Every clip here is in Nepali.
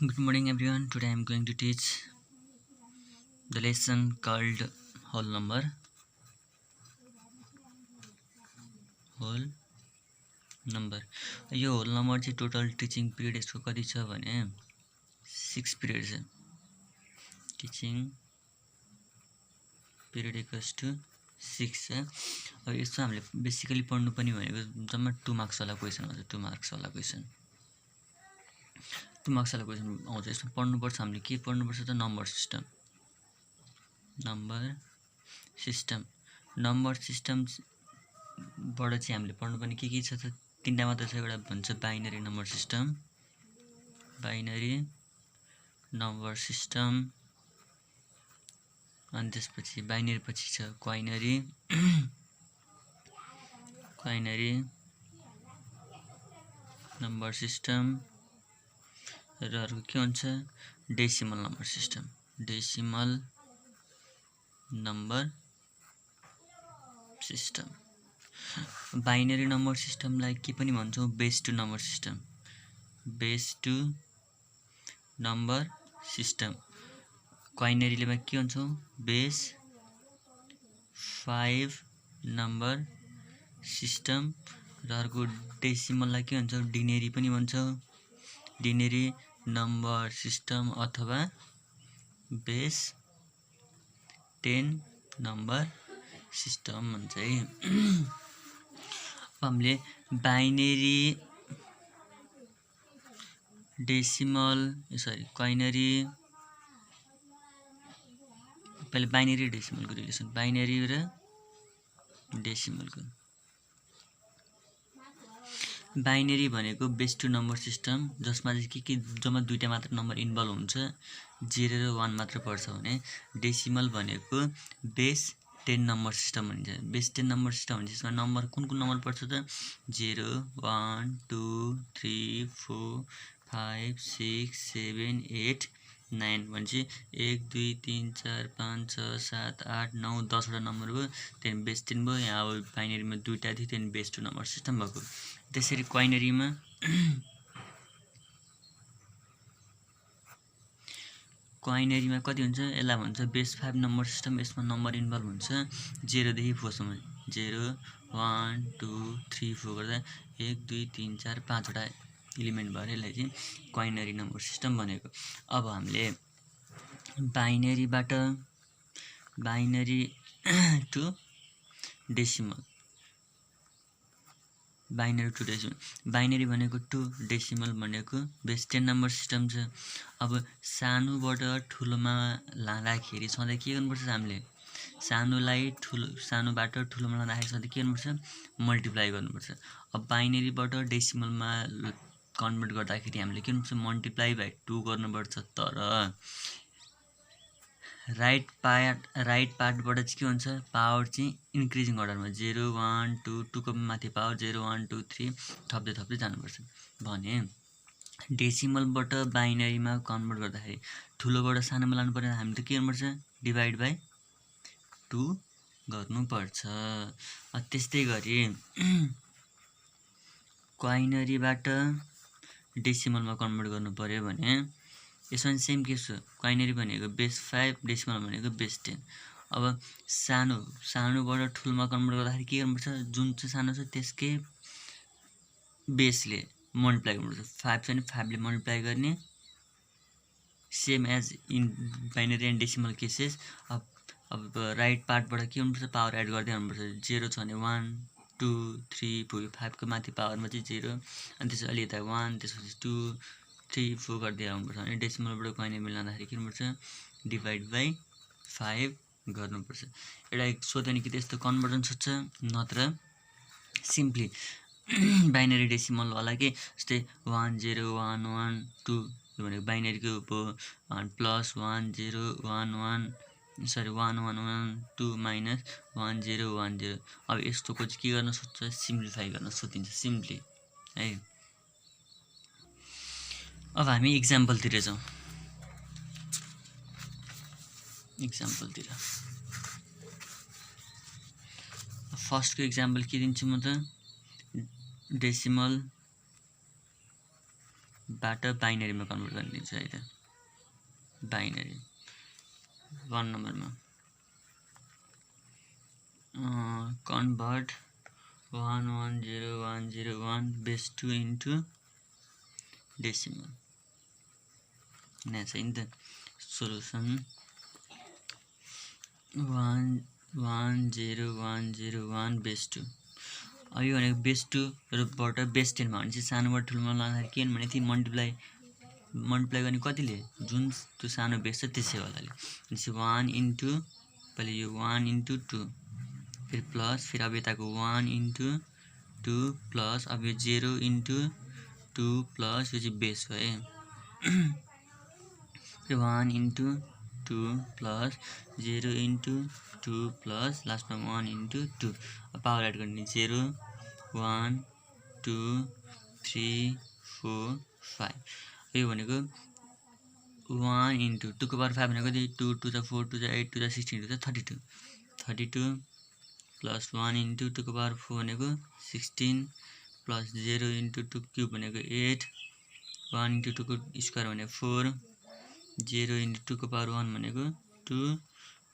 Good morning everyone. Today I am going to teach the lesson called whole number. Whole number. यो whole number चाहिँ टोटल टिचिङ पिरियड यसको कति छ भने 6 पिरियड छ. टिचिङ पिरियड इक्वल्स टु 6 छ. अब यसमा हामीले बेसिकली पढ्नु पनि भनेको जम्मा 2 मार्क्स वाला क्वेशन हुन्छ. 2 मार्क्स वाला क्वेशन. 2 मार्क्स वाला क्वेशन आउँछ. यसमा पढ्नुपर्छ हामीले के पढ्नुपर्छ त नम्बर सिस्टम. नम्बर सिस्टम बाट चाहिँ हामीले पढ्नुपर्ने के छ त तीनटा मात्र छ. एउटा भन्छ binary number system. Binary number system अनि त्यसपछि बाइनरी पछि छ क्वाइनरी. क्वाइनरी नम्बर सिस्टम र अर्को के हुन्छ decimal number system. Decimal number system. Binary number सिस्टमलाई के पनि भन्छौँ base two number system. Base two number system. क्वाइनरीले के भन्छौँ बेस 5 नम्बर सिस्टम र अर्को डेसिमललाई के भन्छौँ डिनेरी पनि भन्छौँ. डिनेरी नम्बर सिस्टम अथवा बेस 10 नम्बर सिस्टम भन्छ है. हामीले बाइनरी डेसिमल क्वाइनरी पहिले बाइनरी डेसिमलको रिलेसन. बाइनरी र डेसिमलको. बाइनरी भनेको बेस टु नम्बर सिस्टम जसमा चाहिँ के जम्मा दुईटा मात्र नम्बर इन्भल्भ हुन्छ. 0 र 1 मात्र पर्छ भने डेसिमल भनेको बेस 10 नम्बर सिस्टम भनिन्छ. बेस 10 नम्बर सिस्टम भन्छ यसमा नम्बर कुन नम्बर पर्छ त 0 1 2 3 4 5 6 7 8 9 भनेपछि 1 2 3 4 5 6 7 8 9 10 वटा नम्बर भयो. त्यहाँदेखि बेस 10 भयो. यहाँ अब बाइनरीमा दुईटा थियो त्यहाँदेखि बेस टु नम्बर सिस्टम भएको. त्यसरी क्वाइनरीमा कति हुन्छ यसलाई भन्छ बेस 5 नम्बर सिस्टम. यसमा नम्बर इन्भल्भ हुन्छ 0 देखि 4 सम्म. 0 1 2 3 4 गर्दा 1 2 3 4 5 वटा इलिमेन्ट भएर यसलाई चाहिँ क्वाइनरी नम्बर सिस्टम भनेको. अब हामीले बाइनरीबाट binary to decimal. Binary to decimal. Binary भनेको टु डेसिमल भनेको बेस 10 नम्बर सिस्टम छ. अब सानोबाट ठुलोमा लाँदाखेरि सधैँ के गर्नुपर्छ हामीले सानोबाट ठुलोमा लाँदाखेरि सधैँ के गर्नुपर्छ मल्टिप्लाई गर्नुपर्छ. अब बाइनरीबाट डेसिमलमा कन्भर्ट गर्दाखेरि हामीले के गर्नुपर्छ मल्टिप्लाई बाइ 2 गर्नुपर्छ. तर राइट पार्टबाट चाहिँ के हुन्छ पावर चाहिँ इन्क्रिजिङ अर्डरमा 0 1 2 2 को माथि पावर 0 1 2 3 थप्दै जानुपर्छ. भने डेसिमलबाट बाइनरीमा कन्भर्ट गर्दाखेरि ठुलोबाट सानोमा लानु पर्ने हामी त के गर्नुपर्छ डिभाइड बाइ 2 गर्नुपर्छ. त्यस्तै गरी क्वाइनरीबाट डेसिमलमा कन्भर्ट गर्नु पर्यो भने यसमा सेम केस हो. क्वाइनरी भनेको बेस 5 डेसिमल भनेको बेस 10. अब सानोबाट ठुलोमा कन्भर्ट गर्दाखेरि के गर्नुपर्छ जुन चाहिँ सानो छ त्यसकै बेसले मल्टिप्लाई गर्नुपर्छ. 5 छ भने 5 ले मल्टिप्लाई गर्ने same as in binary and decimal cases. अब राइट पार्टबाट के गर्नुपर्छ पावर एड गर्दै गर्नुपर्छ. 0 छ भने 1 2 3 4 5 को माथि पावरमा चाहिँ 0 अनि त्यसपछि अलि यता 1 त्यसपछि 2 3 4 गर्दै आउनुपर्छ. अनि डेसिमलबाट क्वाइनरी मिलाउँदाखेरि के गर्नुपर्छ डिभाइड बाइ 5 गर्नुपर्छ. एउटा सोध्यो भने कि त्यस्तो कन्भर्जन सोध्छ नत्र सिम्पली बाइनरी डेसिमल वाला के जस्तै 1 0 1 1 2 यो भनेको बाइनरीको भयो प्लस 1 0 1 1 1 1 1 2 माइनस 1 0 1 0. अब यस्तोको चाहिँ के गर्न सोध्छ सिम्प्लिफाई गर्न सोधिन्छ सिम्पली है. अब हामी इक्जाम्पलतिर जाउँ. इक्जाम्पलतिर फर्स्टको इक्जाम्पल के दिन्छु म त डेसिमल बाट बाइनरीमा कन्भर्ट गर्ने दिन्छु है त। बाइनरी 1 नम्बरमा convert 110101 base 2 into decimal next in the solution 10101 base 2 अब यो भनेको बेस 2 बाट बेस 10 मा भने चाहिँ सानोबाट ठुलोमा लाँदाखेरि के भने ती मल्टिप्लाई गर्ने कतिले जुन त्यो सानो बेस छ त्यसै वालाले भनेपछि 1 इन्टु पहिले यो 1 इन्टु 2 फिर प्लस फिर अब यताको 1 इन्टु 2 प्लस अब यो 0 इन्टु 2 प्लस यो चाहिँ बेस हो है फिर 1 इन्टु 2 प्लस 0 इन्टु 2 प्लस लास्टमा 1 इन्टु 2 पावर एड गर्ने 0 1 2 3 4 5 यो भनेको 1 इन्टु 2 को पावर 5 भनेको 2 2 जा 4 2 जा 8 2 जा 16 2 जा 32 प्लस 1 इन्टु 2 को पावर 4 भनेको 16 प्लस 0 इन्टु 2 क्यूब भनेको 8 1 इन्टु 2 को स्क्वायर भनेको 4 0 इन्टु 2 को पावर 1 भनेको 2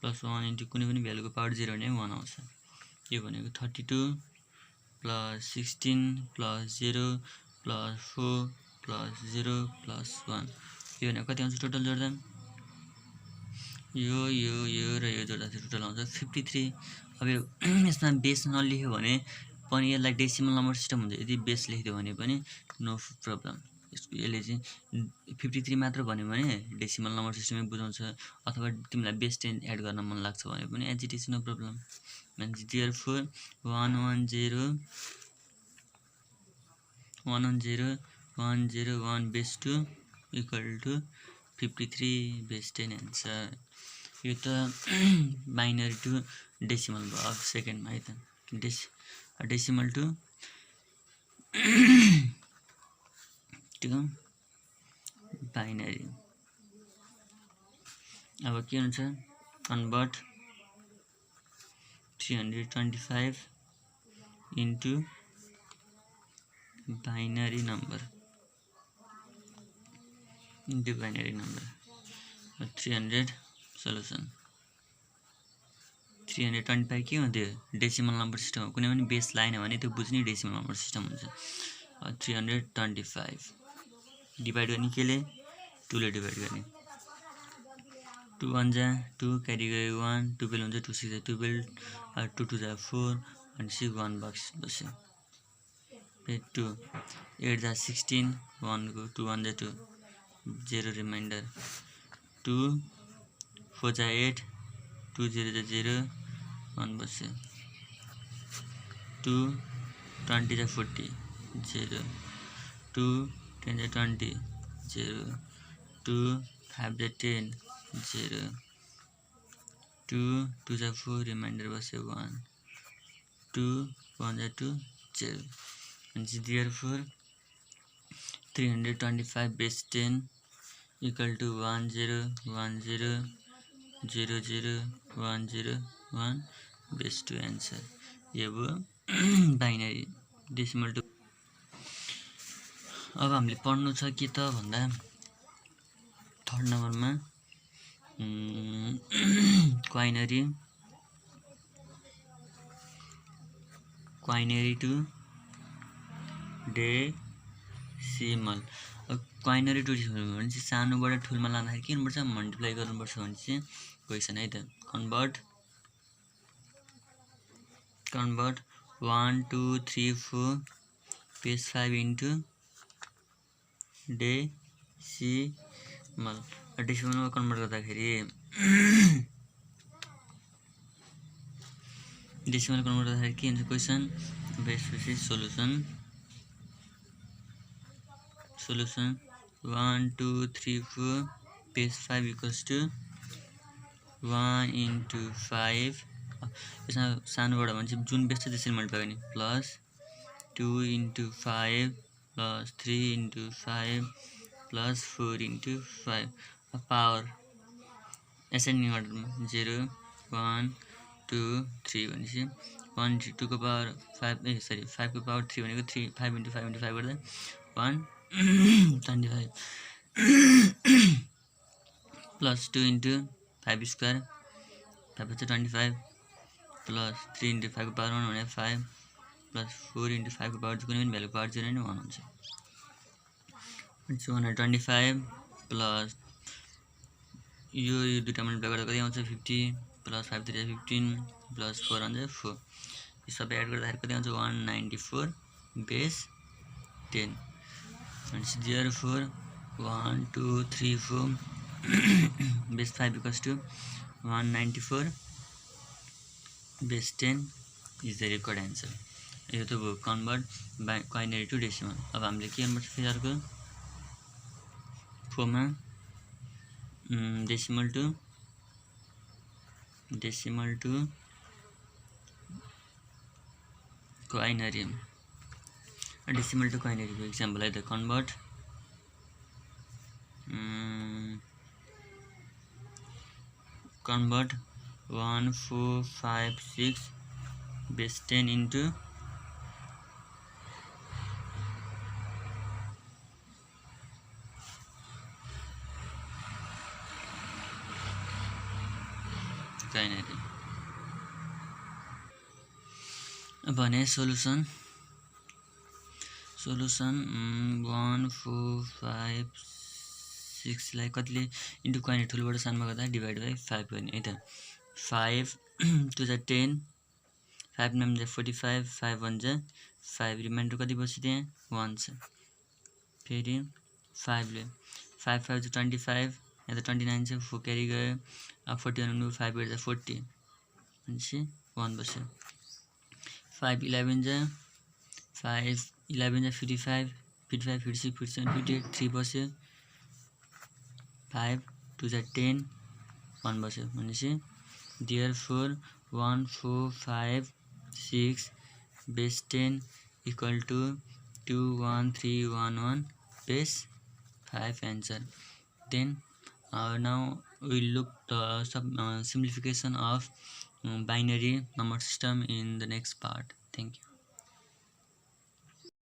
प्लस 1 इन्टु कुनै पनि भ्यालुको पावर 0 भने 1 आउँछ यो भनेको 32 plus 16 plus 0 plus 4 plus 0 plus 1 यो भनेको कति आउँछ टोटल जोड्दा यो र यो जोड्दा टोटल आउँछ 53 अब यो यसमा बेस नलेख्यो भने पनि यसलाई डेसिमल नम्बर सिस्टम हुन्छ यदि बेस लेखिदियो भने पनि नो प्रब्लम यसले चाहिँ 53 मात्र भन्यो भने डेसिमल नम्बर सिस्टमै बुझाउँछ अथवा तिमीलाई बेस 10 एड गर्न मन लाग्छ भने पनि as it is no problem means therefore 110 base 2 equal to 53 base 10 answer यो त बाइनरी टु डेसिमल भयो अब सेकेन्डमा है त डेसिमल टु बाइनरी अब के हुन्छ convert 325 into binary number 300 solution 325 के हो त्यो डेसिमल नम्बर सिस्टम हो कुनै पनि बेस लाइन हो भने त्यो बुझ्ने डेसिमल नम्बर सिस्टम हुन्छ 325 डिवाइड गर्ने केले 2 ले डिवाइड गर्ने 2 1 जा 2 क्यारी गयो 1 12 हुन्छ 2 6 जा 12 2 2 जा 4 and 6 1 बक्स बस्यो फिर 2 8 जा 16 1 को 2 1 जा 2 0 रिमाइन्डर 2 4 जा 8 2 0 जा 0 1 बस्यो 2 20 जा 40 0 2 10 जा 20 0 2 5 जा 10 0 2 2 जा 4 रिमाइन्डर बस्यो 1 2 1 जा 2 0 and therefore 325 base 10 equal to 10 10 00 10 1 base 2 answer ये वो बाइनरी डेसिमल टु अब हामीले पढ्नु छ के त भन्दा थर्ड नम्बरमा क्वाइनरी टु डेसिमल क्वाइनरी टु डेसिमल भने चाहिँ सानोबाट ठुलोमा लाँदाखेरि के गर्नुपर्छ मल्टिप्लाई गर्नुपर्छ भने चाहिँ क्वेसन है त कन्भर्ट 1 2 3 4 बेस 5 इन्टु डेसिमल डेसिमलमा कन्भर्ट गर्दाखेरि डेसिमल कन्भर्ट गर्दाखेरि के हुन्छ क्वेसन बेसपछि solution 1 2 3 4 base 5 equals to 1 into 5 यसमा सानोबाट भने चाहिँ जुन बेस छ त्यसरी मल्टिप्लाई गर्ने plus 2 into 5 plus 3 into 5 plus 4 into 5 power ascending अर्डरमा 0 1 2 3 भनेपछि 1 2 को पावर 5 5 को पावर 3 भनेको 3 5 इन्टु 5 इन्टु 5 गर्दा 1 25 plus 2 into 5 square 5 is 25 plus 3 into 5 power 1 भने 5 plus 4 into 5 को पावर कुनै पनि भ्यालु पावर 0 नै 1 हुन्छ। 125 plus यो दुईटा मल्टिप्लाई गर्दा कति आउँछ 50 plus 5 3 15 plus 4 आउँछ 4 यो सबै एड गर्दाखेरि कति आउँछ 194 बेस 10 भनेपछि therefore 1 2 3 4 base 5 equals to 194 base 10 is the required answer। यो त भयो कन्भर्ट क्वाइनरी टु डेसिमल। अब हामीले के गर्नुपर्छ फेरि अर्को 4 मा डेसिमल टु क्वाइनरी डेसिमल टु क्वाइनरी को एक्जाम्पल है त कन्भर्ट 1456 base 10 into क्वाइनरी भने सोलुसन 1456 लाई कतिले इन्टु क्वाइनरी ठुलोबाट सानोमा गर्दा डिभाइड बाइ 5 गर्ने है त 5 2 जा 10 5 9 जा 45 5 1 जा 5 रिमाइन्डर कति बस्यो त्यहाँ 1 छ फेरि 5 ले 5 5 जा 25 यहाँ त 29 छ 4 क्यारी गयो अब 41 नु 5 8 जा 40 भनेपछि 1 बस्यो 5 11 जा 5 11 जा 55 55 56 57 58 3 बस्यो 5 2 जा 10 1 बस्यो भनेपछि therefore 1456 base 10 equal to 21311 base 5 answer। Then now we look the simplification of binary number system in the next part. Thank you.